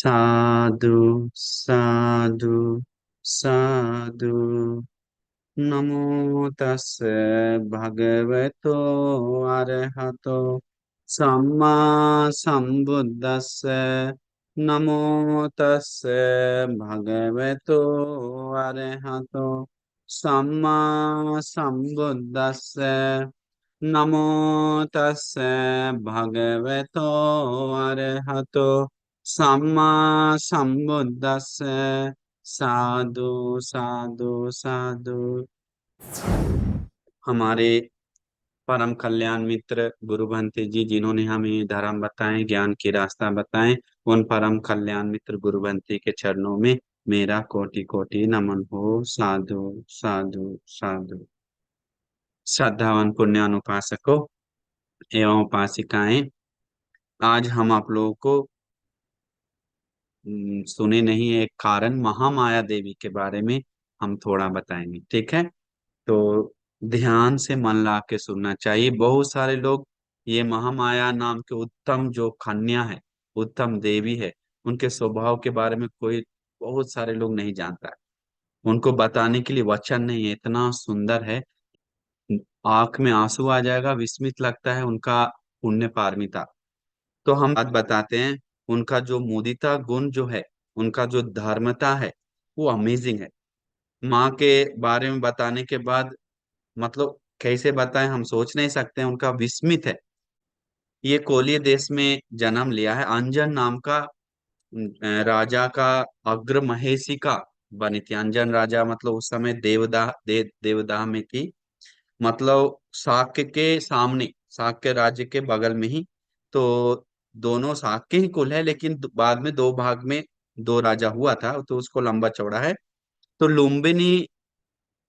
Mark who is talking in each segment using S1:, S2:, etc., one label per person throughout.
S1: साधु साधु साधु। नमो तस्से भगवतो अरहतो सम्मा संबुद्दस्से। नमो तस्से भगवतो अरहतो सम्मा संबुद्दस्से। नमो तस्से भगवतो अरहतो सम्मा संबुद्दस्से। साधु साधु साधु। हमारे परम कल्याण मित्र गुरु भंते जी, जिन्होंने हमें धर्म बताए, ज्ञान की रास्ता बताए, उन परम कल्याण मित्र गुरु भंते के चरणों में मेरा कोटि कोटि नमन हो। साधु साधु साधु। श्रद्धावान पुण्यानुपासकों एवं उपासिकाएं, आज हम आप लोगों को सुने नहीं एक कारण महामाया देवी के बारे में हम थोड़ा बताएंगे, ठीक है? तो ध्यान से मन ला के सुनना चाहिए। बहुत सारे लोग ये महामाया नाम के उत्तम जो कन्या है, उत्तम देवी है, उनके स्वभाव के बारे में कोई बहुत सारे लोग नहीं जानता है। उनको बताने के लिए वचन नहीं है, इतना सुंदर है, आंख में आंसू आ जाएगा, विस्मित लगता है उनका पुण्य पारमिता। तो हम बात बताते हैं, उनका जो मुदिता गुण जो है, उनका जो धर्मता है, वो अमेजिंग है। माँ के बारे में बताने के बाद मतलब कैसे बताएं, हम सोच नहीं सकते हैं, उनका विस्मित है। ये कोलिय देश में जन्म लिया है, अंजन नाम का राजा का अग्र महेशिका बनी थी। अंजन राजा मतलब उस समय देवदाह में थी, मतलब शाक्य के सामने, शाक्य राज्य के बगल में ही। तो दोनों शाक्य ही कुल है, लेकिन बाद में दो भाग में दो राजा हुआ था, तो उसको लंबा चौड़ा है। तो लुम्बिनी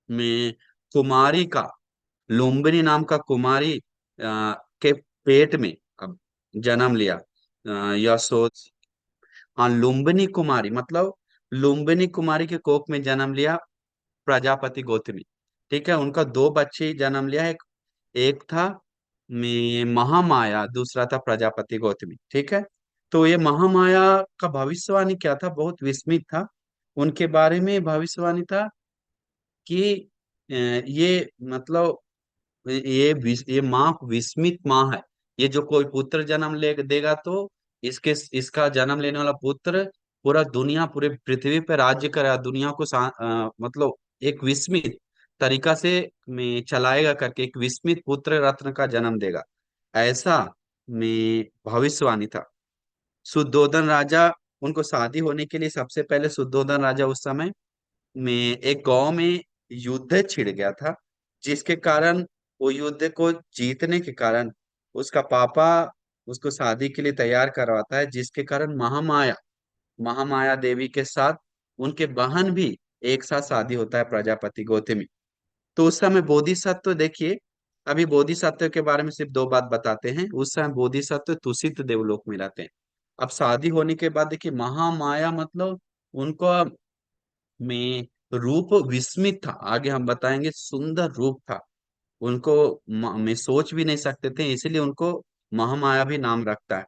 S1: में कुमारी का, लुम्बिनी नाम का कुमारी के पेट में अब जन्म लिया यशोद। हाँ, लुम्बिनी कुमारी मतलब लुम्बिनी कुमारी के कोख में जन्म लिया प्रजापति गौतमी। ठीक है, उनका दो बच्चे जन्म लिया, एक एक था महामाया, दूसरा था प्रजापति गौतमी। ठीक है, तो ये महामाया का भविष्यवाणी क्या था, बहुत विस्मित था। उनके बारे में भविष्यवाणी था कि ये मतलब ये माँ विस्मित माँ है। ये जो कोई पुत्र जन्म ले देगा तो इसके इसका जन्म लेने वाला पुत्र पूरा दुनिया, पूरे पृथ्वी पे राज्य करेगा, दुनिया को मतलब एक विस्मित तरीका से में चलाएगा करके एक विस्मित पुत्र रत्न का जन्म देगा, ऐसा में भविष्यवाणी था। शुद्धोधन राजा, उनको शादी होने के लिए सबसे पहले शुद्धोधन राजा उस समय में एक गांव में युद्ध छिड़ गया था, जिसके कारण वो युद्ध को जीतने के कारण उसका पापा उसको शादी के लिए तैयार करवाता है, जिसके कारण महामाया, महामाया देवी के साथ उनके बहन भी एक साथ शादी होता है, प्रजापति गौतमी। तो उस समय बोधिसत्व देखिए, अभी बोधिसत्व के बारे में सिर्फ दो बात बताते हैं। उस समय बोधिसत्व तुषित देवलोक में रहते हैं। अब शादी होने के बाद देखिए महामाया मतलब उनको में रूप विस्मित था, आगे हम बताएंगे, सुंदर रूप था उनको, में सोच भी नहीं सकते थे, इसलिए उनको महामाया भी नाम रखता है।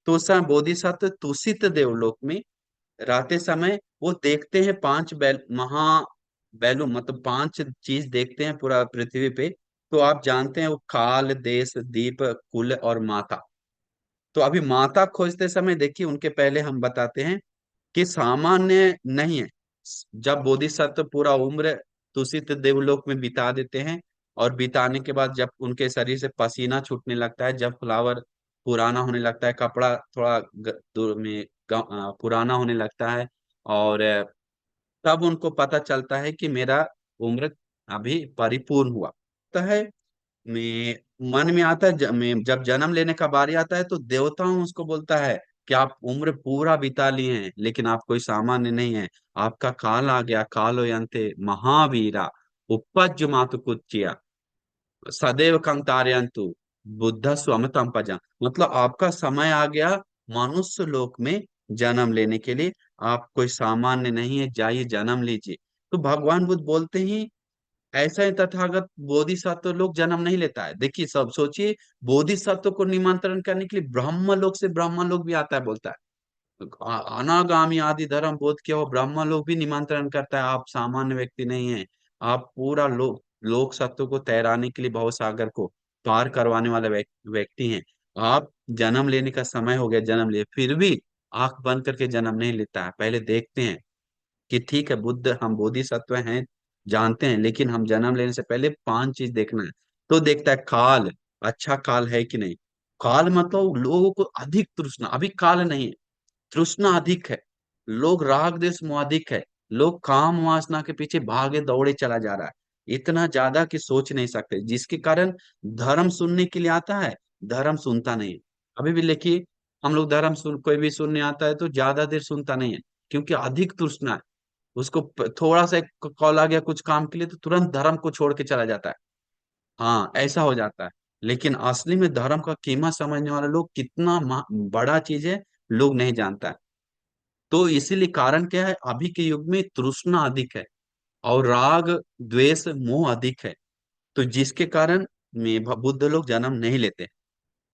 S1: तो उस समय बोधिसत्व तुषित देवलोक में रहते समय वो देखते हैं पांच बैलून, मतलब पांच चीज देखते हैं पूरा पृथ्वी पे। तो आप जानते हैं वो काल, देश, दीप, कुल और माता। तो अभी माता खोजते समय देखिए, उनके पहले हम बताते हैं कि सामान्य नहीं है। जब बोधिसत्व पूरा उम्र तुषित देवलोक में बिता देते हैं, और बिताने के बाद जब उनके शरीर से पसीना छूटने लगता है, जब फ्लावर पुराना होने लगता है, कपड़ा थोड़ा दूर में पुराना होने लगता है, और तब उनको पता चलता है कि मेरा उम्र अभी परिपूर्ण हुआ। तो है में मन में आता है, जब जन्म लेने का बारी आता है तो देवताओं उसको बोलता है कि आप उम्र पूरा बिता लिए हैं, लेकिन आप कोई सामान्य नहीं है, आपका काल आ गया, कालो यंते महावीरा उपज्य मातु कुच्चिया सदैव कंतारयंतु बुद्ध स्वमतम पजा। मतलब आपका समय आ गया मनुष्य लोक में जन्म लेने के लिए, आप कोई सामान्य नहीं है, जाइए जन्म लीजिए। तो भगवान बुद्ध बोलते ही ऐसा ही तथागत बोधिसत्व लोग जन्म नहीं लेता है। देखिए, सब सोचिए, बोधिसत्व को निमंत्रण करने के लिए ब्रह्म लोक से ब्रह्म लोक भी आता है, बोलता है अनागामी आदि धर्म बोध किया वो ब्रह्म लोग भी निमंत्रण करता है, आप सामान्य व्यक्ति नहीं है। आप पूरा लोक सत्व को तैराने के लिए भव सागर को पार करवाने वाले व्यक्ति हैं। आप जन्म लेने का समय हो गया, जन्म लिए फिर भी आंख बंद करके जन्म नहीं लेता है। पहले देखते हैं कि ठीक है बुद्ध हम बोधिसत्व हैं, जानते हैं, लेकिन हम जन्म लेने से पहले पांच चीज देखना है। तो देखता है काल, अच्छा काल है कि नहीं। काल मतलब लोगों को अधिक तृष्णा, अभी काल नहीं है, तृष्णा अधिक है। लोग राग देश मोह अधिक है। लोग काम वासना के पीछे भागे दौड़े चला जा रहा है, इतना ज्यादा कि सोच नहीं सकते, जिसके कारण धर्म सुनने के लिए आता है, धर्म सुनता नहीं है। अभी भी देखिए, हम लोग धर्म सुन, कोई भी सुनने आता है तो ज्यादा देर सुनता नहीं है, क्योंकि अधिक तृष्णा है। उसको थोड़ा सा एक कॉल आ गया कुछ काम के लिए तो तुरंत धर्म को छोड़ के चला जाता है। हाँ, ऐसा हो जाता है। लेकिन असली में धर्म का कीमत समझने वाले लोग कितना बड़ा चीज है, लोग नहीं जानता है। तो इसीलिए कारण क्या है, अभी के युग में तृष्णा अधिक है और राग द्वेष मोह अधिक है। तो जिसके कारण में बुद्ध लोग जन्म नहीं लेते।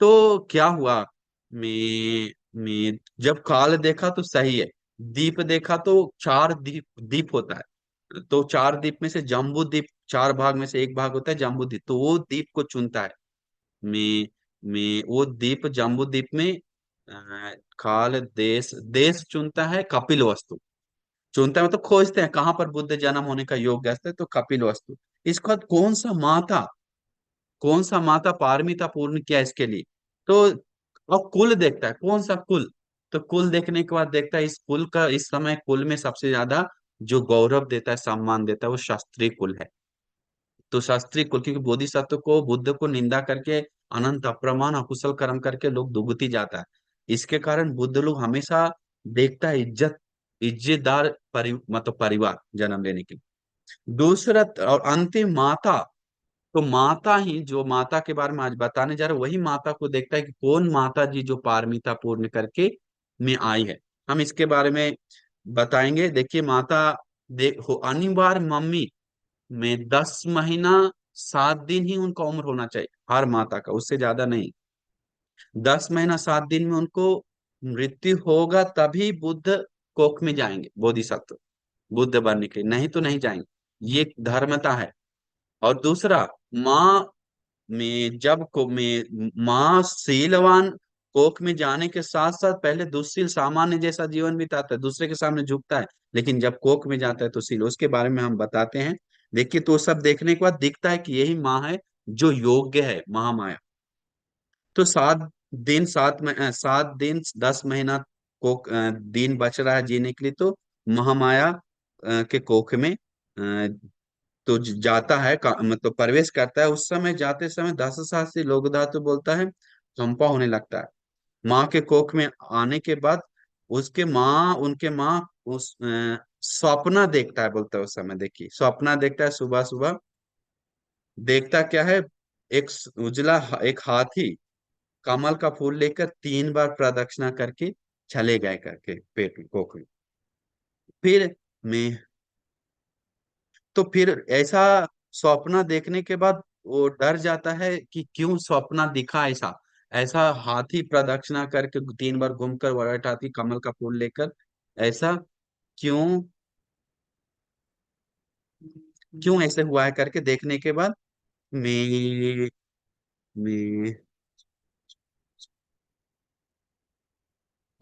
S1: तो क्या हुआ, मैं जब काल देखा तो सही है, दीप देखा तो चार दीप दीप होता है। तो चार दीप में से जम्बू दीप, चार भाग में से एक भाग होता है जम्बू दीप, तो वो दीप को चुनता है। मैं मैं वो दीप जम्बू दीप में काल देश देश चुनता है, कपिल वस्तु चुनता है, मतलब खोजते हैं कहाँ पर बुद्ध जन्म होने का योग्य है, तो कपिल वस्तु। इसके बाद कौन सा माता पारमिता पूर्ण किया इसके लिए। तो अब कुल देखता है, कौन सा कुल। तो कुल देखने के बाद देखता है इस कुल का, इस समय कुल में सबसे ज्यादा जो गौरव देता है, सम्मान देता है, वो शास्त्रीय कुल है। तो शास्त्रीय कुल, क्योंकि बोधिसत्व को, बुद्ध को निंदा करके, अनंत अप्रमाण अकुशल कर्म करके लोग दुगती जाता है। इसके कारण बुद्ध लोग हमेशा देखता है इज्जतदार मतलब परिवार जन्म लेने के लिए। दूसरा और अंतिम माता। तो माता ही, जो माता के बारे में आज बताने जा रहे हैं, वही माता को देखता है कि कौन माता जी जो पारमिता पूर्ण करके में आई है। हम इसके बारे में बताएंगे। देखिए माता, देखो अनिवार्य मम्मी में 10 महीना 7 दिन ही उनका उम्र होना चाहिए, हर माता का, उससे ज्यादा नहीं। 10 महीना 7 दिन में उनको मृत्यु होगा, तभी बुद्ध कोख में जाएंगे बोधिसत्व, बुद्ध बनने के लिए, नहीं तो नहीं जाएंगे। ये एक धर्मता है। और दूसरा, माँ में जब को में माँ शीलवान कोख में जाने के साथ साथ पहले दुश्शील सामान्य जैसा जीवन बिताता है, दूसरे के सामने झुकता है, लेकिन जब कोख में जाता है तो शील, उसके बारे में हम बताते हैं। देखिए, तो सब देखने के बाद दिखता है कि यही माँ है जो योग्य है, महामाया। तो 7 दिन 10 महीना कोख दिन बच रहा है जीने के लिए, तो महामाया के कोख में तो जाता है मतलब प्रवेश करता है। उस समय जाते समय दस सहस्त्र लोक धातु बोलता है, कंपा होने लगता है। माँ के कोख में आने के बाद उनके माँ उस सपना देखता है, बोलता है उस समय, देखिए सपना देखता है, सुबह सुबह देखता क्या है, एक उजला एक हाथी कमल का फूल लेकर 3 बार प्रदक्षिणा करके चले गए करके पेट कोख में। फिर मैं तो फिर ऐसा सपना देखने के बाद वो डर जाता है कि क्यों सपना दिखा ऐसा। ऐसा हाथी प्रदक्षिणा करके 3 बार घूमकर व्हाइट हाथी कमल का फूल लेकर, ऐसा क्यों क्यों ऐसे हुआ है करके देखने के बाद मैं मैं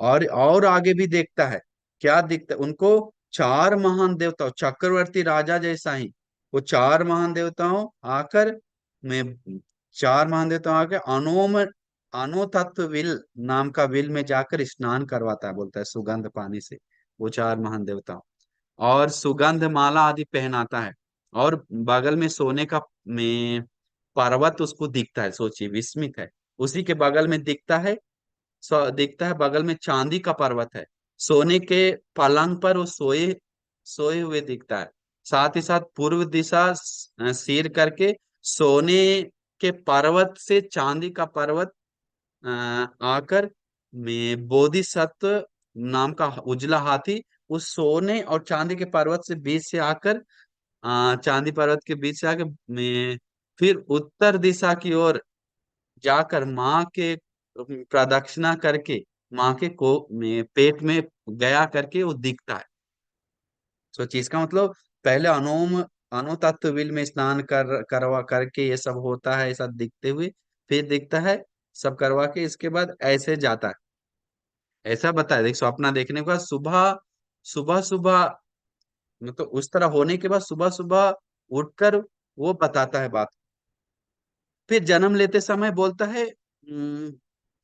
S1: और आगे भी देखता है। क्या दिखता है उनको, चार महान देवताओं, चक्रवर्ती राजा जैसा ही वो चार महान देवताओं आकर में चार महान देवताओं आकर अनो तत्व विल नाम का विल में जाकर स्नान करवाता है, बोलता है सुगंध पानी से, वो चार महान देवताओं। और सुगंध माला आदि पहनाता है। और बगल में सोने का में पर्वत उसको दिखता है, सोचिए विस्मित है। उसी के बगल में दिखता है, बगल में चांदी का पर्वत है। सोने के पलंग पर वो सोए सोए हुए दिखता है। साथ ही साथ पूर्व दिशा सिर करके सोने के पर्वत से चांदी का पर्वत आकर में बोधिसत्व नाम का उजला हाथी उस सोने और चांदी के पर्वत से बीच से आकर, चांदी पर्वत के बीच से आकर में फिर उत्तर दिशा की ओर जाकर माँ के प्रदक्षिणा करके माँ के को में पेट में गया करके वो दिखता है। सोचिए इसका मतलब, पहले अणु तत्व बिल में स्नान करवा करके ये सब होता है ऐसा दिखते हुए, फिर दिखता है सब करवा के इसके बाद ऐसे जाता है। ऐसा बताया, देख स्वप्न देखने के बाद सुबह सुबह सुबह, मतलब उस तरह होने के बाद सुबह सुबह उठकर वो बताता है बात। फिर जन्म लेते समय बोलता है,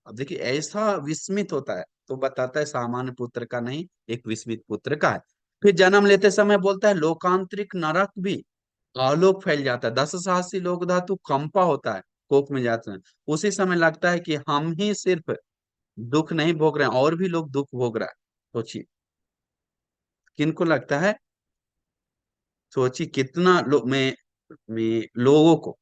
S1: अब देखिए ऐसा विस्मित होता है तो बताता है सामान्य पुत्र का नहीं, एक विस्मित पुत्र का है। फिर जन्म लेते समय बोलता है लोकांतरिक नरक भी आलोक फैल जाता है, दस सहस्री लोक धातु कंपा होता है कोख में जाते हैं। उसी समय लगता है कि हम ही सिर्फ दुख नहीं भोग रहे हैं, और भी लोग दुख भोग रहा है। सोचिए किनको लगता है, सोचिए कितना में लोगों को।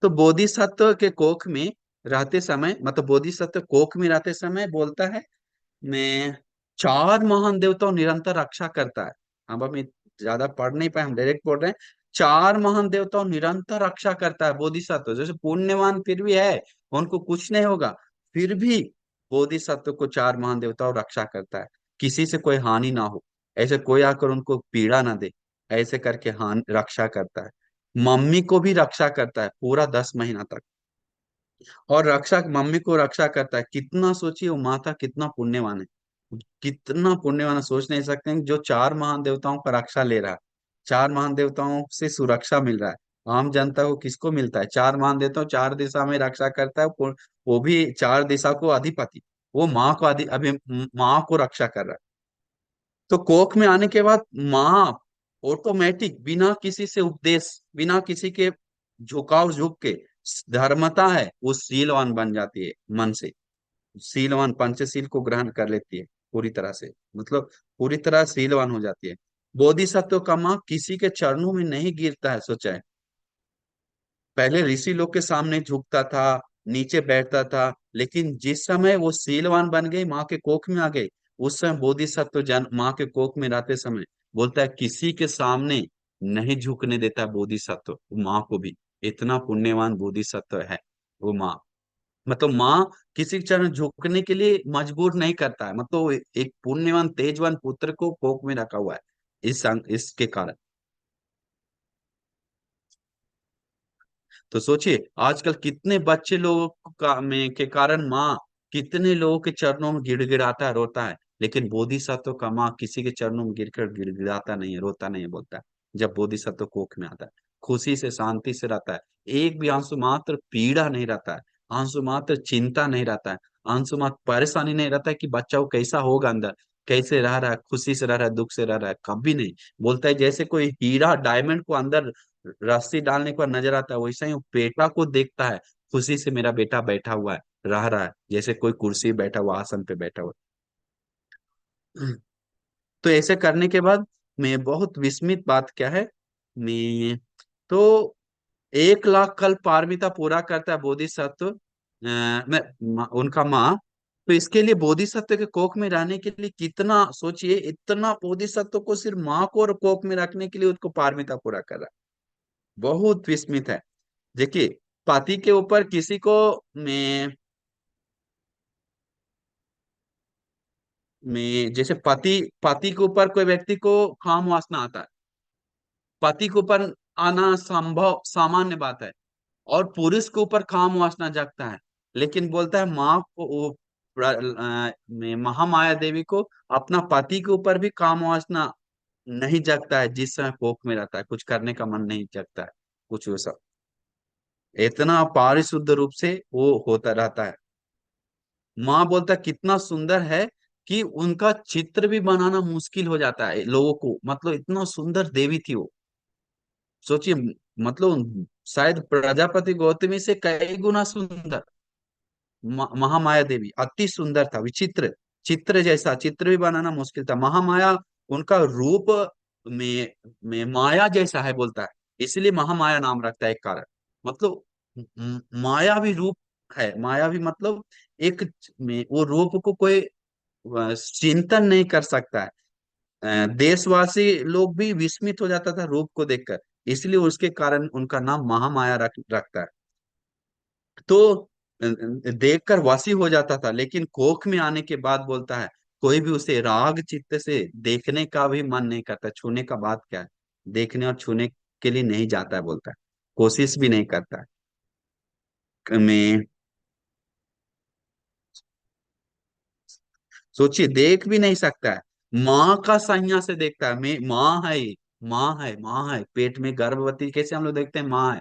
S1: तो बोधिसत्व के कोख में रहते समय, मतलब बोधिसत्व कोख में रहते समय बोलता है मैं चार महान देवताओं निरंतर रक्षा करता है। अब हम ज्यादा पढ़ नहीं पाए, हम डायरेक्ट बोल रहे हैं। चार महान देवताओं निरंतर रक्षा करता है बोधिसत्व, जैसे पुण्यवान फिर भी है, उनको कुछ नहीं होगा, फिर भी बोधिसत्व को चार महान देवताओं रक्षा करता है, किसी से कोई हानि ना हो, ऐसे कोई आकर उनको पीड़ा ना दे, ऐसे करके हानि रक्षा करता है। मम्मी को भी रक्षा करता है पूरा 10 महीना तक, और रक्षा मम्मी को रक्षा करता है। कितना सोचिए वो माता कितना पुण्यवान है, कितना पुण्यवान है, सोच नहीं सकते हैं जो चार महान देवताओं का रक्षा ले रहा है, चार महान देवताओं से सुरक्षा मिल रहा है। आम जनता को किसको मिलता है, चार महान देवताओं चार दिशा में रक्षा करता है, वो भी चार दिशा को अधिपति, वो माँ को अभी माँ को रक्षा कर रहा है। तो कोख में आने के बाद माँ ऑटोमेटिक बिना किसी से उपदेश, बिना किसी के झुकाव झुक के, धर्मता है वो शीलवान बन जाती है मन से, शीलवान पंचशील को ग्रहण कर लेती है पूरी तरह से, मतलब पूरी तरह शीलवान हो जाती है। बोधिसत्व का माँ किसी के चरणों में नहीं गिरता है, सोचा है, पहले ऋषि लोग के सामने झुकता था, नीचे बैठता था, लेकिन जिस समय वो शीलवान बन गई, माँ के कोख में आ गई, उस समय बोधिसत्व जन माँ के कोख में रहते समय बोलता है किसी के सामने नहीं झुकने देता बोधिसत्व, वो माँ को भी, इतना पुण्यवान बोधिसत्व है वो माँ। मतलब माँ किसी के चरण झुकने के लिए मजबूर नहीं करता है, मतलब वो एक पुण्यवान तेजवान पुत्र को कोख में रखा हुआ है इसके कारण। तो सोचिए आजकल कितने बच्चे लोगों का में के कारण माँ कितने लोगों के चरणों में गिड़गिड़ाता है, रोता है, लेकिन बोधिसत्व का माँ किसी के चरणों में गिरकर गिड़गिड़ाता नहीं है, रोता नहीं है, बोलता है जब बोधिसत्व कोख में आता है खुशी से शांति से रहता है, एक भी आंसू मात्र पीड़ा नहीं रहता है, आंसू मात्र चिंता नहीं रहता है, आंसू मात्र परेशानी नहीं रहता है कि बच्चा को कैसा होगा अंदर, कैसे रह रहा है, खुशी से रह रहा है, दुख से रह रहा है, कभी नहीं। बोलता है जैसे कोई हीरा डायमंड को अंदर रस्सी डालने के बाद नजर आता है, वैसा ही वो बेटा को देखता है, खुशी से मेरा बेटा बैठा हुआ है, रह रहा है, जैसे कोई कुर्सी बैठा हुआ, आसन पे बैठा हुआ। तो ऐसे करने के बाद मैं बहुत विस्मित बात क्या है, मैं तो 1 लाख कल्प पारमिता पूरा करता है बोधिसत्व, उनका माँ। तो इसके लिए बोधिसत्व के कोख में रहने के लिए कितना, सोचिए इतना बोधिसत्व को सिर्फ माँ को और कोख में रखने के लिए उसको पारमिता पूरा कर रहा है, बहुत विस्मित है। देखिए पति के ऊपर किसी को में जैसे पति पति के ऊपर कोई व्यक्ति को काम वासना आता है, पति के ऊपर आना संभव सामान्य बात है, और पुरुष के ऊपर काम वासना जगता है, लेकिन बोलता है माँ को महामाया देवी को अपना पति के ऊपर भी काम वासना नहीं जगता है, जिस समय कोख में रहता है कुछ करने का मन नहीं जगता है, कुछ वो सब, इतना पारिशुद्ध रूप से वो होता रहता है। माँ बोलता कितना सुंदर है कि उनका चित्र भी बनाना मुश्किल हो जाता है लोगों को, मतलब इतना सुंदर देवी थी वो। सोचिए, मतलब शायद प्रजापति गौतमी से कई गुना सुंदर, महामाया देवी अति सुंदर था, विचित्र, चित्र जैसा चित्र भी बनाना मुश्किल था। महामाया उनका रूप में माया जैसा है बोलता है, इसलिए महामाया नाम रखता है एक कारण, मतलब माया भी रूप है, माया भी मतलब एक में वो रूप को कोई चिंतन नहीं कर सकता है। देशवासी लोग भी विस्मित हो जाता था रूप को देखकर, इसलिए उसके कारण उनका नाम महामाया रखता है। तो देखकर वशी हो जाता था, लेकिन कोख में आने के बाद बोलता है कोई भी उसे राग चित्त से देखने का भी मन नहीं करता। छूने का बात क्या है, देखने और छूने के लिए नहीं जाता है बोलता है, कोशिश भी नहीं करता है। मैं सोचिए, देख भी नहीं सकता है, माँ का संज्ञा से देखता है, मैं माँ है ये, माँ है, माँ है, पेट में गर्भवती कैसे हम लोग देखते हैं माँ है।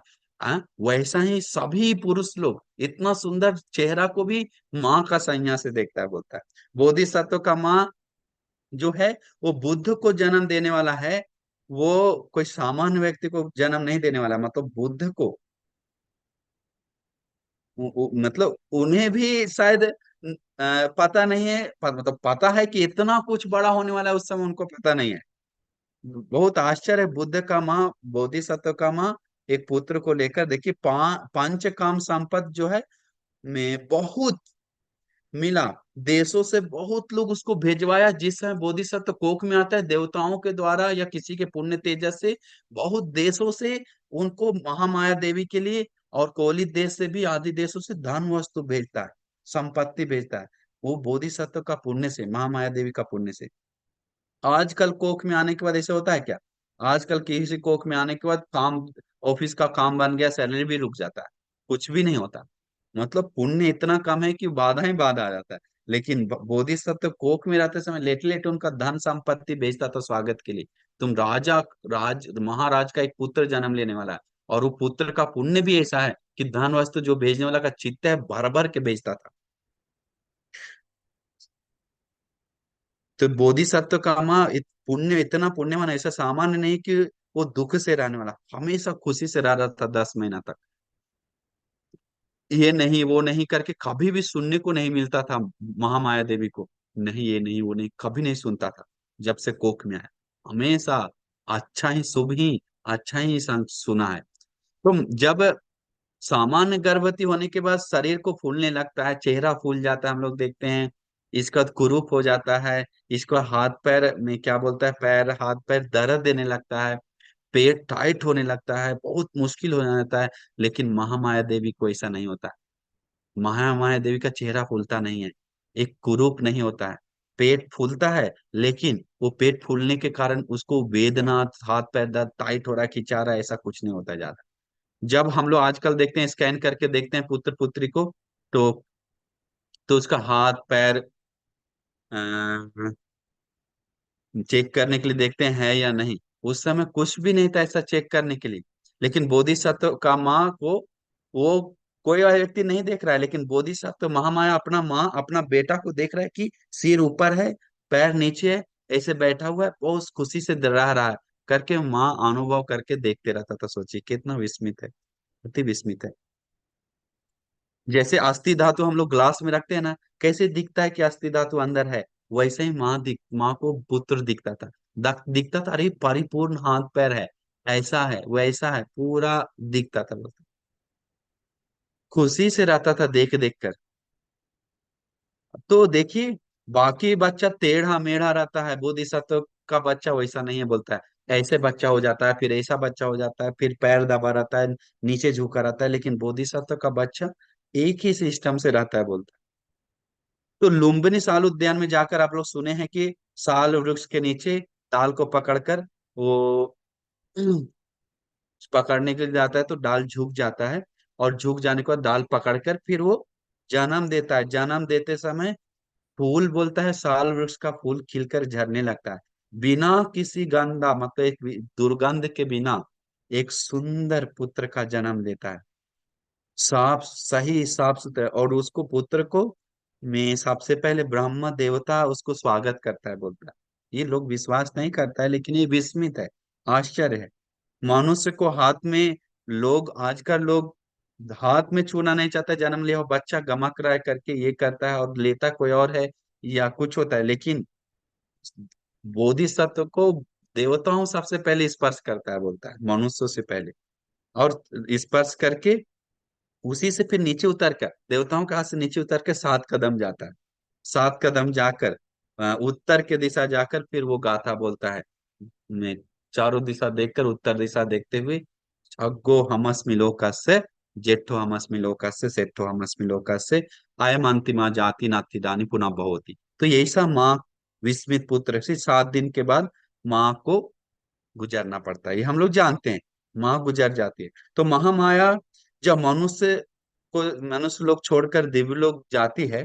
S1: वैसा ही सभी पुरुष लोग इतना सुंदर चेहरा को भी माँ का संज्ञा से देखता है बोलता है। बोधिसत्व का माँ जो है वो बुद्ध को जन्म देने वाला है, वो कोई सामान्य व्यक्ति को जन्म नहीं देने वाला, मतलब बुद्ध को मतलब उन्हें भी शायद पता नहीं है, मतलब पता है कि इतना कुछ बड़ा होने वाला है, उस समय उनको पता नहीं है। बहुत आश्चर्य है, बुद्ध का माँ बोधिसत्व का माँ एक पुत्र को लेकर देखिए, पंच काम संपत्ति जो है में बहुत मिला, देशों से बहुत लोग उसको भेजवाया। जिस समय बोधिसत्व कोख में आता है देवताओं के द्वारा या किसी के पुण्य तेजस से, बहुत देशों से उनको महामाया देवी के लिए, और कोलित देश से भी, आदि देशों से धन वस्तु भेजता है, संपत्ति भेजता है, वो बोधिसत्व का पुण्य से, महामाया देवी का पुण्य से। आजकल कोख में आने के बाद ऐसा होता है क्या? आजकल किसी कोख में आने के बाद काम, ऑफिस का काम बन गया, सैलरी भी रुक जाता है, कुछ भी नहीं होता। मतलब पुण्य इतना कम है कि बाधा ही बाधा आ जाता है। लेकिन बोधिसत्व कोख में रहते समय लेटे लेटे उनका धन संपत्ति बेचता था स्वागत के लिए। तुम राजा, राज महाराज का एक पुत्र जन्म लेने वाला है, और वो पुत्र का पुण्य भी ऐसा है कि धन वस्तु जो भेजने वाला का चित्त है भर भर के बेचता था। तो बोधिसत्व का माँ पुण्य, इतना पुण्यवान, ऐसा सामान्य नहीं कि वो दुख से रहने वाला, हमेशा खुशी से रह रहा था 10 महीना तक। ये नहीं वो नहीं करके कभी भी सुनने को नहीं मिलता था महामाया देवी को, नहीं ये नहीं वो नहीं, कभी नहीं सुनता था। जब से कोख में आया हमेशा अच्छा ही, शुभ ही, अच्छा ही सुना है। तो जब सामान्य गर्भवती होने के बाद शरीर को फूलने लगता है, चेहरा फूल जाता है, हम लोग देखते हैं, इसका कुरूप हो जाता है, इसको हाथ पैर में क्या बोलता है, पैर हाथ पैर दर्द देने लगता है, पेट टाइट होने लगता है, बहुत मुश्किल हो जाता है। लेकिन महामाया देवी को ऐसा नहीं होता। महामाया देवी का चेहरा फूलता नहीं है, एक कुरूप नहीं होता है, पेट फूलता है, लेकिन वो पेट फूलने के कारण उसको वेदना, हाथ पैर दर्द, टाइट हो रहा है, खिंचा रहा है, ऐसा कुछ नहीं होता ज्यादा। जब हम लोग आजकल देखते हैं, स्कैन करके देखते हैं पुत्र पुत्री को, तो उसका हाथ पैर चेक करने के लिए देखते हैं है या नहीं। उस समय कुछ भी नहीं था ऐसा चेक करने के लिए। लेकिन बोधिसत्व का माँ को वो कोई और व्यक्ति नहीं देख रहा है, लेकिन बोधिसत्व महामाया अपना माँ, अपना बेटा को देख रहा है कि सिर ऊपर है, पैर नीचे है, ऐसे बैठा हुआ है, बहुत खुशी से रह रहा है करके माँ अनुभव करके देखते रहता था। सोचिए कितना विस्मित है, अति विस्मित है। जैसे अस्थि धातु हम लोग ग्लास में रखते हैं ना, कैसे दिखता है कि अस्थि धातु अंदर है, वैसे ही माँ को पुत्र दिखता था। दिखता था, अरे परिपूर्ण हाथ पैर है, ऐसा है वैसा है, पूरा दिखता था बस। खुशी से रहता था देख देख कर। तो देखिए, बाकी बच्चा टेढ़ा मेढ़ा रहता है, बोधिसत्व का बच्चा वैसा नहीं है बोलता है, ऐसे बच्चा हो जाता है, फिर ऐसा बच्चा हो जाता है, फिर पैर दबा रहता है, नीचे झुका रहता है, लेकिन बोधिसत्व का बच्चा एक ही सिस्टम से रहता है बोलता है। तो लुम्बिनी साल उद्यान में जाकर आप लोग सुने हैं कि साल वृक्ष के नीचे डाल को पकड़कर वो पकड़ने के लिए जाता है, तो डाल झुक जाता है, और झुक जाने के बाद डाल पकड़कर फिर वो जन्म देता है। जन्म देते समय फूल बोलता है, साल वृक्ष का फूल खिलकर झरने लगता है, बिना किसी गंधा, मतलब एक दुर्गंध के बिना एक सुंदर पुत्र का जन्म देता है, साफ सही साफ सुथरा। और उसको पुत्र को में सबसे पहले ब्रह्मा देवता उसको स्वागत करता है बोलता है। ये लोग विश्वास नहीं करता है, लेकिन ये विस्मित है, आश्चर्य है। मनुष्य को हाथ में, लोग आजकल लोग हाथ में छूना नहीं चाहता, जन्म लिया हो बच्चा गमक रहा है करके ये करता है, और लेता कोई और है या कुछ होता है। लेकिन बोधिसत्व को देवताओं सबसे पहले स्पर्श करता है बोलता है, मनुष्यों से पहले। और स्पर्श करके उसी से फिर नीचे उतर कर, देवताओं के हाथ से नीचे उतर के 7 कदम जाता है, 7 कदम जाकर उत्तर के दिशा जाकर फिर वो गाथा बोलता है, मैं चारों दिशा देखकर उत्तर दिशा देखते हुए, अग्गो हमस मिलो कस्य जेठोहमस्मि लोकस्य सेठोहमस्मि लोकस्य अयम अंतिमा जाति नाथिदानी पुनः भवति। तो यही सा माँ विस्मित पुत्र से 7 दिन के बाद माँ को गुजरना पड़ता है, ये हम लोग जानते हैं। माँ गुजर जाती है। तो महामाया जब मनुष्य लोग छोड़कर दिव्य लोग जाती है,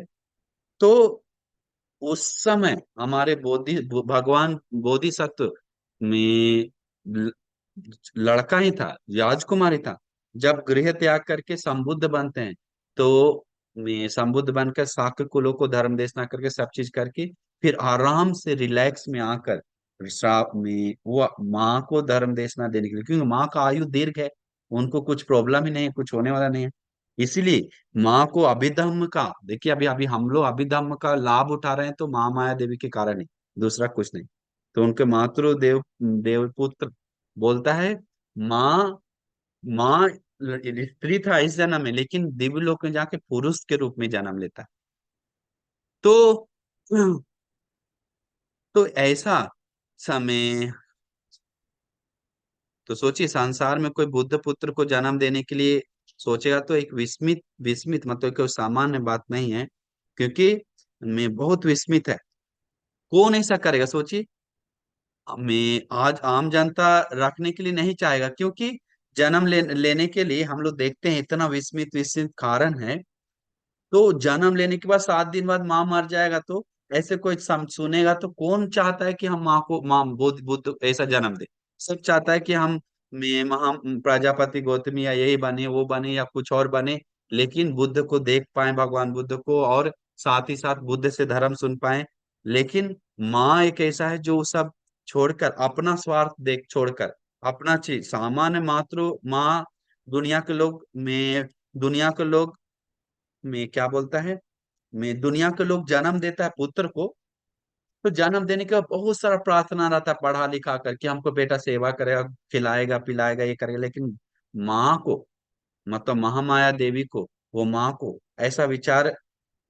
S1: तो उस समय हमारे भगवान बोधिसत्व में ल- लड़का ही था, राजकुमारी था। जब गृह त्याग करके संबुद्ध बनते हैं, तो में संबुद्ध बनकर शाक्य कुलों को धर्म देशना करके सब चीज करके फिर आराम से रिलैक्स में आकर श्राप में वो माँ को धर्म देशना देने के लिए, क्योंकि माँ का आयु दीर्घ है, उनको कुछ प्रॉब्लम ही नहीं है, कुछ होने वाला नहीं है। इसीलिए माँ को अभिधम्म का, देखिए अभी अभी हम लोग अभिधम्म का लाभ उठा रहे हैं तो महामाया देवी के कारण ही, दूसरा कुछ नहीं। तो उनके मातृ देवपुत्र बोलता है, माँ माँ स्त्री था इस जन्म में, लेकिन दिव्य लोक में जाके पुरुष के रूप में जन्म लेता है। तो तो ऐसा समय, तो सोचिए संसार में कोई बुद्ध पुत्र को जन्म देने के लिए सोचेगा तो एक विस्मित विस्मित मतलब कोई सामान्य बात नहीं है, क्योंकि मैं बहुत विस्मित है। कौन ऐसा करेगा सोचिए। मैं आज आम जनता रखने के लिए नहीं चाहेगा, क्योंकि लेने के लिए हम लोग देखते हैं इतना विस्मित विस्मित कारण है। तो जन्म लेने के बाद 7 दिन बाद माँ मर जाएगा, तो ऐसे कोई सुनेगा तो कौन चाहता है कि हम माँ को माँ बुद्ध बुद्ध ऐसा जन्म दे। सब चाहता है कि हम मैं महा प्रजापति गौतमी या यही बने वो बने या कुछ और बने, लेकिन बुद्ध को देख पाए, भगवान बुद्ध को, और साथ ही साथ बुद्ध से धर्म सुन पाए। लेकिन माँ एक ऐसा है जो सब छोड़कर, अपना स्वार्थ देख छोड़कर, अपना चीज सामान्य मातृ माँ, दुनिया के लोग में दुनिया के लोग में क्या बोलता है, में दुनिया के लोग जन्म देता है पुत्र को, तो जन्म देने के बाद बहुत सारा प्रार्थना रहता है पढ़ा लिखा कर कि हमको बेटा सेवा करेगा, खिलाएगा पिलाएगा ये करेगा। लेकिन माँ को, मतलब महामाया देवी को, वो माँ को ऐसा विचार,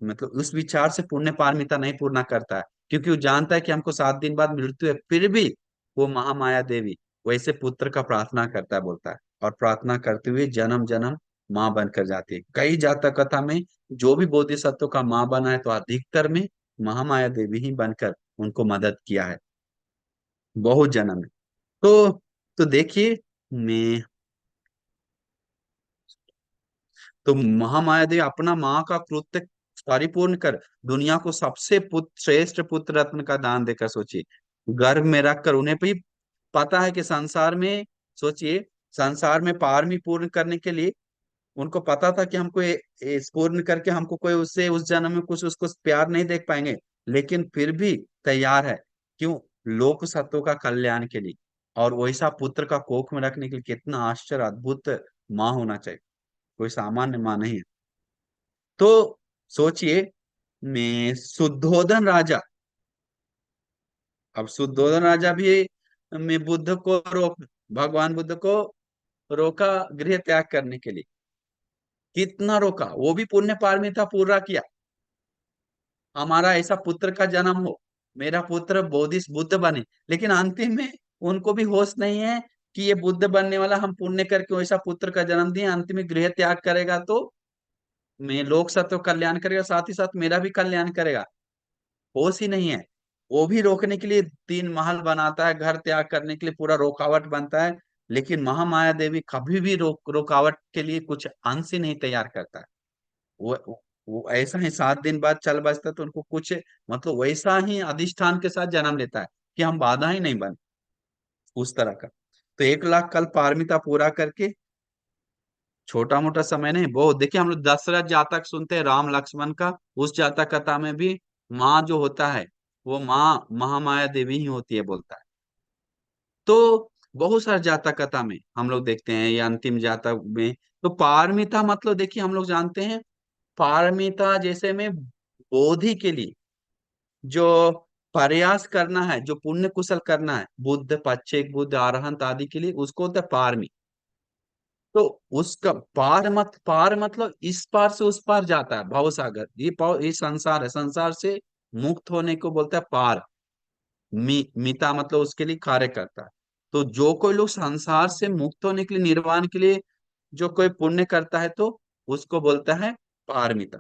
S1: मतलब उस विचार से पुण्य पारमिता नहीं पूर्ण करता है, क्योंकि वो जानता है कि हमको 7 दिन बाद मृत्यु है, फिर भी वो महामाया देवी वैसे पुत्र का प्रार्थना करता है, बोलता है, और प्रार्थना करते हुए जन्म जन्म माँ बनकर जाती है। कई जातक कथा में जो भी बोधिसत्व का माँ बना है, तो अधिकतर में महामाया देवी ही बनकर उनको मदद किया है, बहुत जन्म है। तो देखिए, मैं तो महामाया देवी अपना माँ का कृत्य परिपूर्ण कर दुनिया को सबसे श्रेष्ठ पुत्र रत्न का दान देकर, सोचिए गर्भ में रखकर उन्हें भी पता है कि संसार में, सोचिए संसार में पारमी पूर्ण करने के लिए उनको पता था कि हमको इस पूर्ण करके हमको कोई उससे उस जन्म में कुछ उसको प्यार नहीं देख पाएंगे, लेकिन फिर भी तैयार है। क्यों? लोक सत्व का कल्याण के लिए, और वैसा पुत्र का कोख में रखने के लिए कितना आश्चर्य अद्भुत माँ होना चाहिए, कोई सामान्य माँ नहीं है। तो सोचिए, मैं शुद्धोधन राजा, अब शुद्धोधन राजा भी मैं बुद्ध को रोक भगवान बुद्ध को रोका गृह त्याग करने के लिए, कितना रोका, वो भी पुण्य पारमिता पूरा किया, हमारा ऐसा पुत्र का जन्म हो, मेरा पुत्र बोधिस बुद्ध बने। लेकिन अंतिम में उनको भी होश नहीं है कि ये बुद्ध बनने वाला, हम पुण्य करके वैसा पुत्र का जन्म दिए, अंतिम में गृह त्याग करेगा तो मैं लोक सत्व कल्याण करेगा, साथ ही साथ मेरा भी कल्याण करेगा, होश ही नहीं है। वो भी रोकने के लिए 3 महल बनाता है, घर त्याग करने के लिए पूरा रोकावट बनता है, लेकिन महामाया देवी कभी भी रुकावट के लिए कुछ अंश ही नहीं तैयार करता है। वो ऐसा ही 7 दिन बाद चल बसता, तो उनको कुछ मतलब वैसा ही अधिष्ठान के साथ जन्म लेता है कि हम बाधा ही नहीं बन, उस तरह का। तो 1 लाख कल पारमिता पूरा करके, छोटा मोटा समय नहीं बहुत, देखिए हम लोग दशरथ जातक सुनते हैं राम लक्ष्मण का, उस जातक कथा में भी माँ जो होता है वो माँ महामाया देवी ही होती है, बोलता है। तो बहुत सारे जातक कथा में हम लोग देखते हैं, ये अंतिम जातक में तो पारमिता मतलब देखिए हम लोग जानते हैं, पारमिता जैसे में बोधि के लिए जो प्रयास करना है, जो पुण्य कुशल करना है, बुद्ध पच्चेक बुद्ध अरहंत आदि के लिए, उसको होता है पारमी। तो उसका पार मतलब इस पार से उस पार जाता है, भवसागर, ये संसार है, संसार से मुक्त होने को बोलता है पार। मिता मतलब उसके लिए कार्य करता है। तो जो कोई लोग संसार से मुक्त होने के लिए, निर्वाण के लिए जो कोई पुण्य करता है तो उसको बोलता है पारमिता।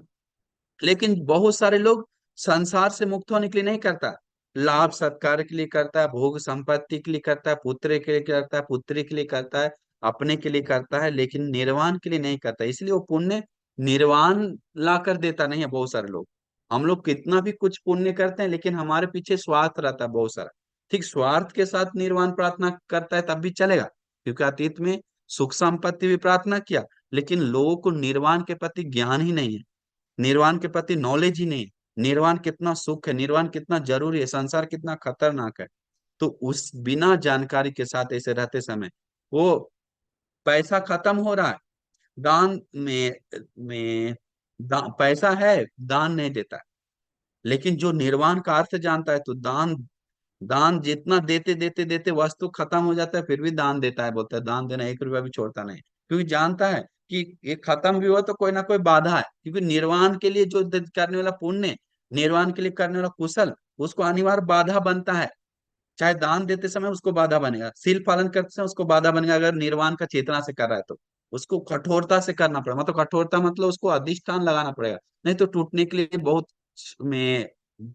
S1: लेकिन बहुत सारे लोग संसार से मुक्त होने के लिए नहीं करता, लाभ सत्कार के लिए करता है, भोग संपत्ति के लिए करता है, पुत्र के लिए करता है, पुत्री के लिए करता है, अपने के लिए करता है, लेकिन निर्वाण के लिए नहीं करता। इसलिए वो पुण्य निर्वाण ला कर देता नहीं है। बहुत सारे लोग, हम लोग कितना भी कुछ पुण्य करते हैं लेकिन हमारे पीछे स्वार्थ रहता है बहुत सारा। ठीक स्वार्थ के साथ निर्वाण प्रार्थना करता है तब भी चलेगा, क्योंकि अतीत में सुख संपत्ति भी प्रार्थना किया, लेकिन लोगों को निर्वाण के प्रति ज्ञान ही नहीं है, निर्वाण के प्रति नॉलेज ही नहीं है। निर्वाण कितना सुख है, निर्वाण कितना जरूरी है, संसार कितना खतरनाक है। तो उस बिना जानकारी के साथ ऐसे रहते समय वो पैसा खत्म हो रहा है, दान में पैसा है, दान नहीं देता है। लेकिन जो निर्वाण का अर्थ जानता है तो दान, दान जितना देते देते देते वस्तु खत्म हो जाता है फिर भी दान देता है, बोलता है दान देना 1 रुपया भी छोड़ता नहीं, क्योंकि जानता है कि ये खत्म भी हुआ तो कोई ना कोई बाधा है। क्योंकि निर्वाण के लिए जो करने वाला पुण्य, निर्वाण के लिए करने वाला कुशल, उसको अनिवार्य बाधा बनता है। चाहे दान देते समय उसको बाधा बनेगा, सील पालन करते समय उसको बाधा बनेगा, अगर निर्वाण का चेतना से कर रहा है तो उसको कठोरता से करना पड़ेगा। मतलब कठोरता मतलब उसको अधिष्ठान लगाना पड़ेगा, नहीं तो टूटने के लिए बहुत में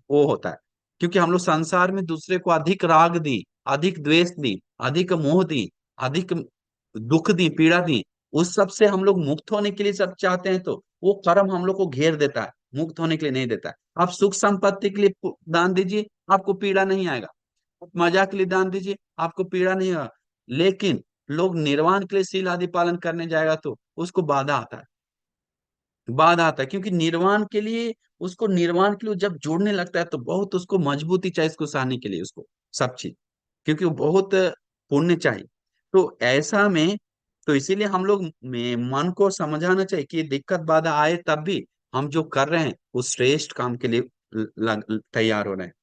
S1: वो होता है। क्योंकि हम लोग संसार में दूसरे को अधिक राग दी, अधिक द्वेष दी, अधिक मोह दी, अधिक दुख दी, पीड़ा दी, उस सब से हम लोग मुक्त होने के लिए सब चाहते हैं तो वो कर्म हम लोग को घेर देता है, मुक्त होने के लिए नहीं देता है। आप सुख संपत्ति के लिए दान दीजिए, आपको पीड़ा नहीं आएगा। आप मजाक के लिए दान दीजिए, आपको पीड़ा नहीं होगा। लेकिन लोग निर्वाण के लिए शील आदि पालन करने जाएगा तो उसको बाधा आता है, बाधा आता है। क्योंकि निर्वाण के लिए, उसको निर्वाण के लिए जब जुड़ने लगता है तो बहुत उसको मजबूती चाहिए इसको सहने के लिए, उसको सब चीज, क्योंकि वो बहुत पुण्य चाहिए। तो ऐसा में, तो इसीलिए हम लोग में मन को समझाना चाहिए कि दिक्कत बाधा आए तब भी हम जो कर रहे हैं उस श्रेष्ठ काम के लिए तैयार हो रहे हैं।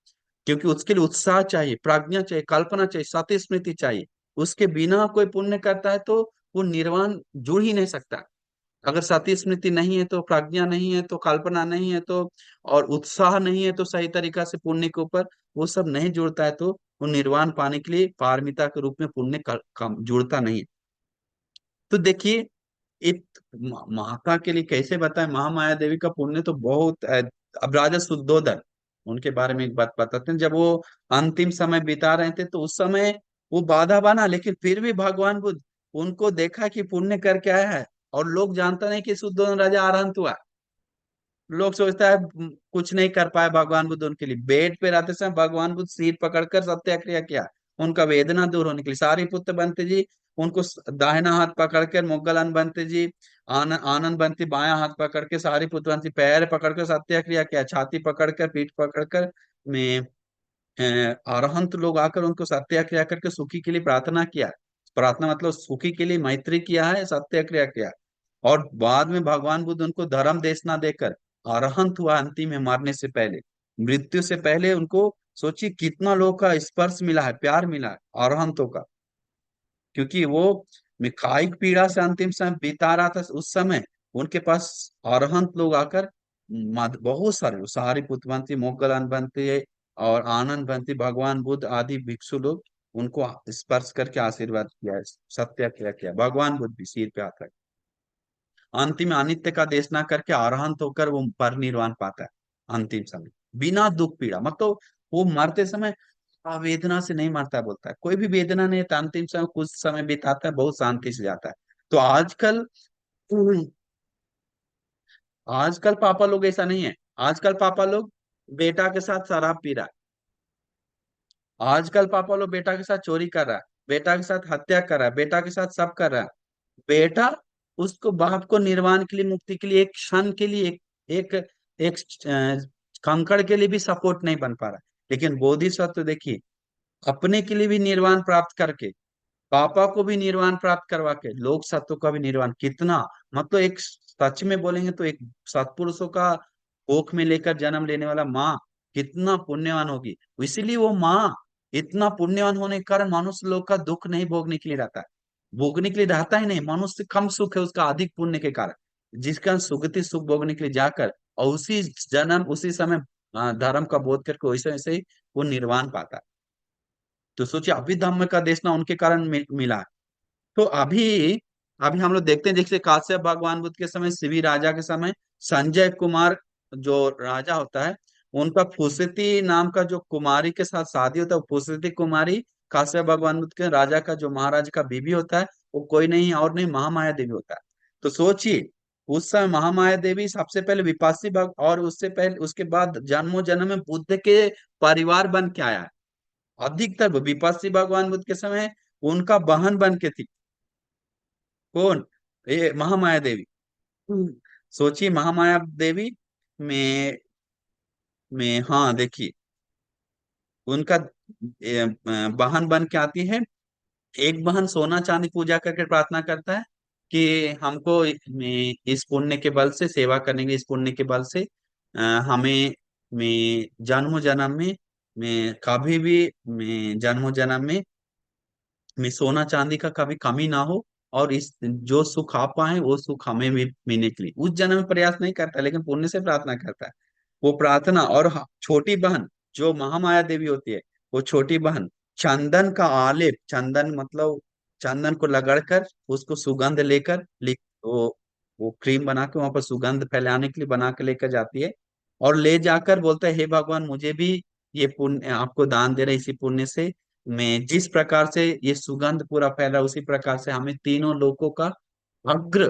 S1: क्योंकि उसके लिए उत्साह चाहिए, प्राज्ञा चाहिए, कल्पना चाहिए, सती स्मृति चाहिए। उसके बिना कोई पुण्य करता है तो वो निर्वाण जुड़ ही नहीं सकता। अगर सती स्मृति नहीं है तो, प्राज्ञा नहीं है तो, कल्पना नहीं है तो, और उत्साह नहीं है तो सही तरीका से पुण्य के ऊपर वो सब नहीं जुड़ता है तो वो निर्वाण पाने के लिए पारमिता के रूप में पुण्य जुड़ता नहीं है। तो देखिए, एक माता के लिए कैसे बताएं, महामाया देवी का पुण्य तो बहुत अब राजा शुद्धोदन, उनके बारे में एक बात बताते हैं। जब वो अंतिम समय बिता रहे थे तो उस समय वो बाधा बना, लेकिन फिर भी भगवान बुद्ध उनको देखा कि पुण्य करके आया है। और लोग जानता नहीं कि शुद्धोदन राजा अरहंत हुआ। लोग सोचता है कुछ नहीं कर पाए भगवान बुद्ध, उनके लिए बेड पे रहते समय भगवान बुद्ध सिर पकड़कर सत्याग्रह किया, उनका वेदना दूर होने के लिए। सारिपुत्र बनते जी उनको दाहिना हाथ पकड़कर, मोगलान बनते जी आनंद बनती बायां हाथ पकड़ के, सारिपुत्र बनती पैर पकड़कर सत्याग्रह किया, छाती पकड़कर, पीठ पकड़कर में अरहंत लोग आकर उनको सत्याग्रह करके सुखी के लिए प्रार्थना किया। प्रार्थना मतलब सुखी के लिए मैत्री किया है, सत्याग्रह किया। और बाद में भगवान बुद्ध उनको धर्म देश ना देकर अरहंत हुआ, अंतिम में मरने से पहले, मृत्यु से पहले उनको, सोचिए कितना लोगों का स्पर्श मिला है, प्यार मिला है अरहंतों का। क्योंकि वो कायिक पीड़ा से अंतिम समय बिता रहा था उस समय, उनके पास अरहंत लोग आकर बहुत सारे सारिपुत्र बनते, मोगलान बनते और आनंद बनते, भगवान बुद्ध आदि भिक्षु लोग उनको स्पर्श करके आशीर्वाद किया, सत्याग्रह किया। भगवान बुद्ध भी सिर पे हाथ रख, अंतिम अनित्य का देश ना करके अरहंत होकर वो परिनिर्वाण पाता है अंतिम समय, बिना दुख पीड़ा। मतलब वो मरते समय वेदना से नहीं मरता, बोलता है कोई भी वेदना नहीं है, अंतिम समय कुछ समय बिताता है, बहुत शांति से जाता है। तो आजकल, आजकल पापा लोग ऐसा नहीं है। आजकल पापा लोग बेटा के साथ शराब पी रहा है, आजकल पापा लोग बेटा के साथ चोरी कर रहा है, बेटा के साथ हत्या कर रहा है, बेटा के साथ सब कर रहा है। बेटा उसको, बाप को निर्वाण के लिए, मुक्ति के लिए, एक क्षण के लिए, एक एक कंकड़ के लिए भी सपोर्ट नहीं बन पा रहा। लेकिन बोधिसत्व देखिए, अपने के लिए भी निर्वाण प्राप्त करके, पापा को भी निर्वाण प्राप्त करवा के, लोक सत्व का भी निर्वाण, कितना, मतलब एक सच में बोलेंगे तो एक सत्पुरुषों का कोख में लेकर जन्म लेने वाला माँ कितना पुण्यवान होगी। इसीलिए वो माँ इतना पुण्यवान होने के कारण मनुष्य लोग का दुख नहीं भोगने के लिए रहता है, भोगने के लिए रहता ही नहीं। मनुष्य कम सुख है उसका अधिक पुण्य के कारण, जिसका सुगति सुख भोगने के लिए जाकर और उसी जन्म उसी समय धर्म का बोध करके वैसे वैसे ही वो निर्वाण पाता है। तो सोचिए, अभी धम्म का देशना उनके कारण मिला है। तो अभी अभी हम लोग देखते हैं, जैसे काश्यप भगवान बुद्ध के समय, शिवी राजा के समय, संजय कुमार जो राजा होता है, उनका फुसती नाम का जो कुमारी के साथ शादी होता है, वो फुसती कुमारी काश्यप भगवान बुद्ध के राजा का जो महाराज का बीवी होता है, वो कोई नहीं और नहीं, महामाया देवी होता है। तो सोचिए, उस समय महामाया देवी सबसे पहले विपासी भग, और उससे पहले उसके बाद जन्मों जन्म में बुद्ध के परिवार बन के आया है। अधिकतर विपस्सी भगवान बुद्ध के समय उनका बहन बन के थी। कौन? ये महामाया देवी। सोचिए, महामाया देवी में हाँ देखिए, उनका बहन बन के आती है। एक बहन सोना चांदी पूजा करके प्रार्थना करता है कि हमको इस पुण्य के बल से, सेवा करने के इस पुण्य के बल से हमें जन्म जन्म में कभी भी जन्म जन्म में सोना चांदी का कभी कमी ना हो, और इस जो सुख आप पाए वो सुख हमें भी मिलने के लिए उस जन्म में प्रयास नहीं करता, लेकिन पुण्य से प्रार्थना करता है। वो प्रार्थना, और छोटी बहन जो महामाया देवी होती है, वो छोटी बहन चंदन का आलेप, चंदन मतलब चंदन को रगड़कर उसको सुगंध लेकर वो क्रीम बना के वहां पर सुगंध फैलाने के लिए बना के लेकर जाती है, और ले जाकर बोलता है, हे भगवान, मुझे भी ये पुण्य आपको दान दे रहे, इसी पुण्य से मैं जिस प्रकार से ये सुगंध पूरा फैला, उसी प्रकार से हमें तीनों लोगों का अग्र,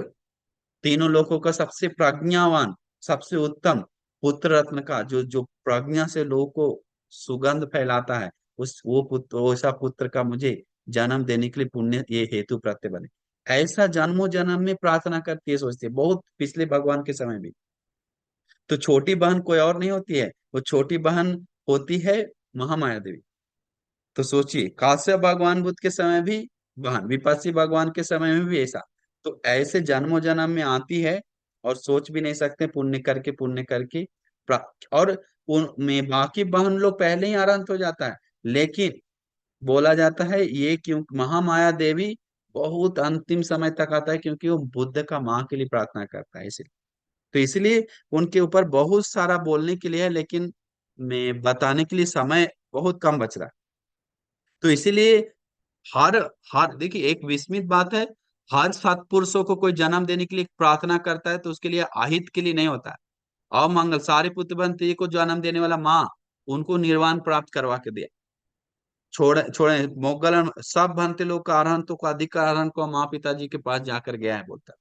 S1: तीनों लोगों का सबसे प्रज्ञावान, सबसे उत्तम पुत्र रत्न का, जो जो प्रज्ञा से लोगों को सुगंध फैलाता है, उस वो पुत्र, वैसा पुत्र का मुझे जन्म देने के लिए पुण्य ये हेतु प्रत्यय बने। ऐसा जन्मों जन्म में प्रार्थना करती है, सोचती है, बहुत पिछले भगवान के समय भी। तो छोटी बहन कोई और नहीं होती है, वो छोटी बहन होती है महामाया देवी। तो सोचिए, काश्यप भगवान बुद्ध के समय भी बहन, विपस्सी भगवान के समय में भी ऐसा। तो ऐसे जन्मों जन्म में आती है, और सोच भी नहीं सकते, पुण्य करके पुण्य करके और में बाकी बहन लोग पहले ही आरंत हो जाता है। लेकिन बोला जाता है ये क्यों, महामाया देवी बहुत अंतिम समय तक आता है, क्योंकि वो बुद्ध का माँ के लिए प्रार्थना करता है, इसलिए। तो इसलिए उनके ऊपर बहुत सारा बोलने के लिए है, लेकिन मैं बताने के लिए समय बहुत कम बच रहा है। तो इसीलिए हर हर देखिए, एक विस्मित बात है, हर सत्पुरुषों को कोई जन्म देने के लिए प्रार्थना करता है, तो उसके लिए अहित के लिए नहीं होता है। अमंगल सारे पुत्र बनते को जन्म देने वाला माँ, उनको निर्वाण प्राप्त करवा के दिया। छोड़े छोड़े मोगल सब भंते लोग का अरहंतों तो को अधिक अरहंत को माँ पिताजी के पास जाकर गया है, बोलता है।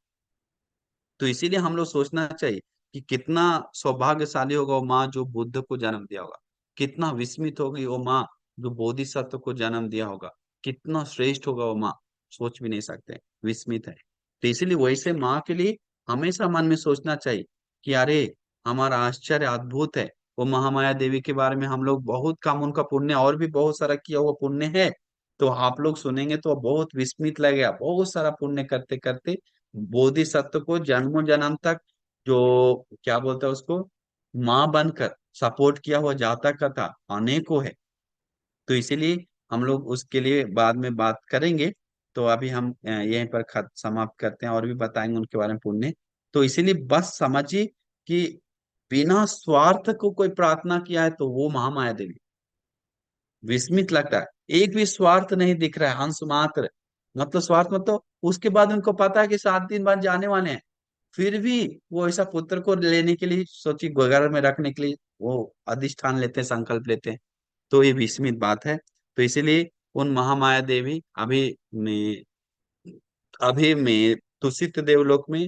S1: तो इसीलिए हम लोग सोचना चाहिए कि कितना सौभाग्यशाली होगा वो माँ जो बुद्ध को जन्म दिया होगा, कितना विस्मित होगी वो माँ जो बोधिसत्व को जन्म दिया होगा, कितना श्रेष्ठ होगा वो माँ, सोच भी नहीं सकते, विस्मित है। तो इसीलिए वैसे माँ के लिए हमेशा मन में सोचना चाहिए कि अरे, हमारा आश्चर्य अद्भुत है। वो महामाया देवी के बारे में हम लोग बहुत कम, उनका पुण्य और भी बहुत सारा किया हुआ पुण्य है, तो आप लोग सुनेंगे तो बहुत विस्मित लगेगा, बहुत सारा पुण्य करते करते बोधिसत्व को जन्मों जन्म तक, जो क्या बोलते हैं उसको, माँ बनकर सपोर्ट किया हुआ जाता का था, अनेकों है। तो इसीलिए हम लोग उसके लिए बाद में बात करेंगे। तो अभी हम यहीं पर समाप्त करते हैं, और भी बताएंगे उनके बारे में पुण्य। तो इसीलिए बस समझिए कि बिना स्वार्थ को कोई प्रार्थना किया है तो वो महामाया देवी। विस्मित लगता है, एक भी स्वार्थ नहीं दिख रहा है, अंश मात्र, मतलब स्वार्थ, मतलब उसके बाद उनको पता है कि 7 दिन बाद जाने वाले हैं, फिर भी वो ऐसा पुत्र को लेने के लिए, सोची घर में रखने के लिए वो अधिष्ठान लेते हैं, संकल्प लेते हैं। तो ये विस्मित बात है। तो इसीलिए उन महामाया देवी अभी मैं तुषित देवलोक में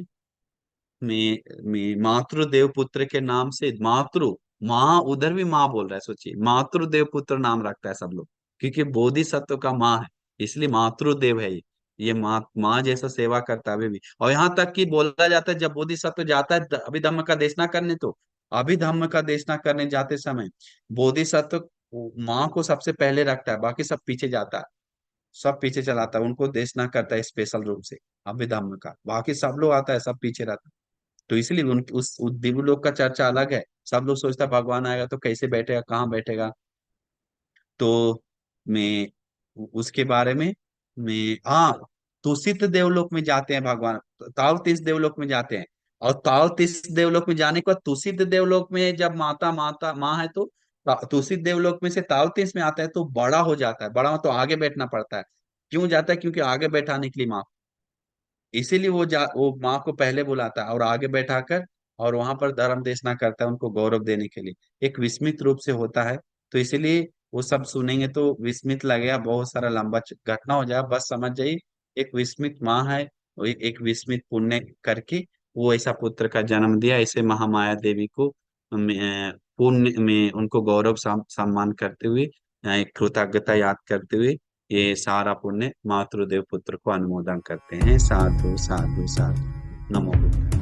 S1: मातृदेव पुत्र के नाम से, माँ उधर भी माँ बोल रहा है, सोचिए, मातृदेव पुत्र नाम रखता है सब लोग, क्योंकि बोधिसत्व का माँ है, इसलिए मातृदेव है ये माँ जैसा सेवा करता है अभी भी। और यहाँ तक कि बोला जाता है, जब बोधिसत्व जाता है अभिधम्म का देशना करने, तो अभिधम्म का देशना करने जाते समय बोधिसत्व माँ को सबसे पहले रखता है, बाकी सब पीछे जाता है, सब पीछे चलाता है, उनको देशना करता है स्पेशल रूप से। अभिधम्म का बाकी सब लोग आता है, सब पीछे रहता है। तो इसलिए उस दिव्यलोक का चर्चा अलग है। सब लोग सोचता है भगवान आएगा तो कैसे बैठेगा, कहाँ बैठेगा। तो मैं उसके बारे में मैं हाँ, तुषित देवलोक में जाते हैं भगवान, तावतीस देवलोक में जाते हैं। और तावतीस देवलोक में जाने के बाद तुषित देवलोक में जब माता माता माँ है, तो तुषित देवलोक में से तावतीस में आता है, तो बड़ा हो जाता है, बड़ा तो आगे बैठना पड़ता है। क्यों जाता है? क्योंकि आगे बैठाने के लिए माँ, इसीलिए वो माँ को पहले बुलाता है और आगे बैठाकर, और वहां पर धर्म देशना करता है उनको गौरव देने के लिए, एक विस्मित रूप से होता है। तो इसीलिए वो सब सुनेंगे तो विस्मित लगेगा, बहुत सारा लंबा घटना हो जाएगा, बस समझ जाइए एक विस्मित माँ है, वो एक विस्मित पुण्य करके वो ऐसा पुत्र का जन्म दिया। ऐसे महामाया देवी को पुण्य में उनको गौरव सम्मान करते हुए, एक कृतज्ञता याद करते हुए, ये सारा पुण्य मातृदेव पुत्र को अनुमोदन करते हैं। साधु साधु साधु, नमो बुद्धाय।